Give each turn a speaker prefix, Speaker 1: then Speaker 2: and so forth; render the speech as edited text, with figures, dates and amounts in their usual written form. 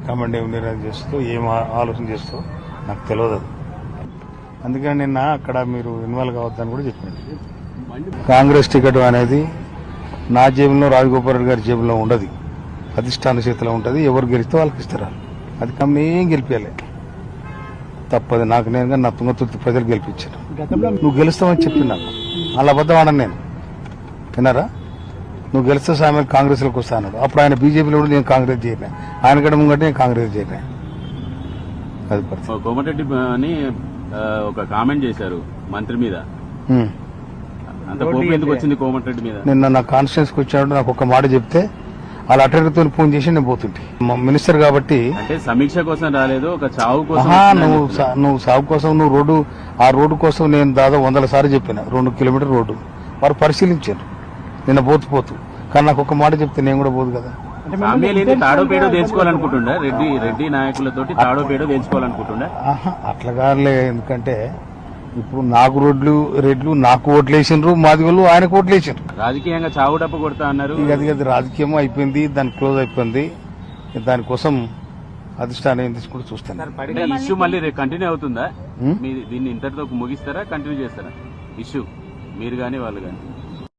Speaker 1: Command ఏం నిర్ణయం చేస్తూ ఏం ఆలోచన చేస్తూ నాకు తెలియదు. అందుకని నిన్న అక్కడ మీరు ఇన్వాల్వ్ కావద్దని కూడా చెప్పాను. కాంగ్రెస్ టికెట్ అనేది నా జేబులో రాజగోపాల్ రెడ్డి గారి జేబులో ఉండదు, అధిష్టాన చేతిలో ఉంటుంది. ఎవరు గెలిస్తే వాళ్ళకి ఇస్తారు. అది కమ్మని ఏం గెలిపించాలి తప్పదు. నాకు నేను నా తుంగతుర్తి ప్రజలు గెలిపించాను. నువ్వు గెలుస్తావని చెప్పి నాకు అలా అబద్ధం ఆడను నేను. విన్నారా? నువ్వు గెలిస్తే సామె కాంగ్రెస్లోకి వస్తా అన్నాడు. అప్పుడు ఆయన బీజేపీలో కూడా నేను కాంగ్రెస్ చేయలే, ఆయన కడ ముంగంటే నేను కాంగ్రెస్ చేయలే. అది పరిస్థితి.
Speaker 2: కోమటిరెడ్డి అని ఒక కామెంట్ చేశారు మంత్రి మీద, అంత కోపం ఎందుకు వచ్చింది కోమటిరెడ్డి మీద?
Speaker 1: నిన్న నా కాన్స్టిట్యూన్సీకి వచ్చినప్పుడు నాకు ఒక మాట చెప్తే వాళ్ళ అటెండర్తో ఫోన్ చేసి నేను పోతుంటే మినిస్టర్ కాబట్టి.
Speaker 2: అంటే సమీక్ష కోసం రాలేదు, ఒక చావు కోసం.
Speaker 1: నువ్వు సాగు కోసం నువ్వు ఆ రోడ్డు కోసం నేను దాదాపు 100 సార్లు చెప్పిన. 2 కిలోమీటర్ రోడ్డు వారు పరిశీలించారు నిన్న పోతూ. కానీ నాకు ఒక మాట చెప్తే నేను కూడా పోదు కదా.
Speaker 2: తాడో పేడో తెలుసుకోవాలనుకుంటుండే రెడ్డి నాయకులతో తాడో పేడో తెలుసుకోవాలనుకుంటుండే.
Speaker 1: అట్లా కాదులే. ఎందుకంటే ఇప్పుడు నాకు రెడ్లు నాకు ఓట్లు వేసిండ్రు, మాది వాళ్ళు ఆయనకు ఓట్లు వేసిండ్రు.
Speaker 2: రాజకీయంగా చావు డప్ప కొడతా అన్నారు.
Speaker 1: అది రాజకీయం అయిపోయింది, దాని క్లోజ్ అయిపోయింది. దానికోసం అధిష్టానం ఏం తీసుకుంటూ చూస్తాను.
Speaker 2: ఇష్యూ మళ్ళీ కంటిన్యూ అవుతుందా? దీన్ని ఇంతటితో ముగిస్తారా, కంటిన్యూ చేస్తారా ఇష్యూ? మీరు గానీ వాళ్ళు గానీ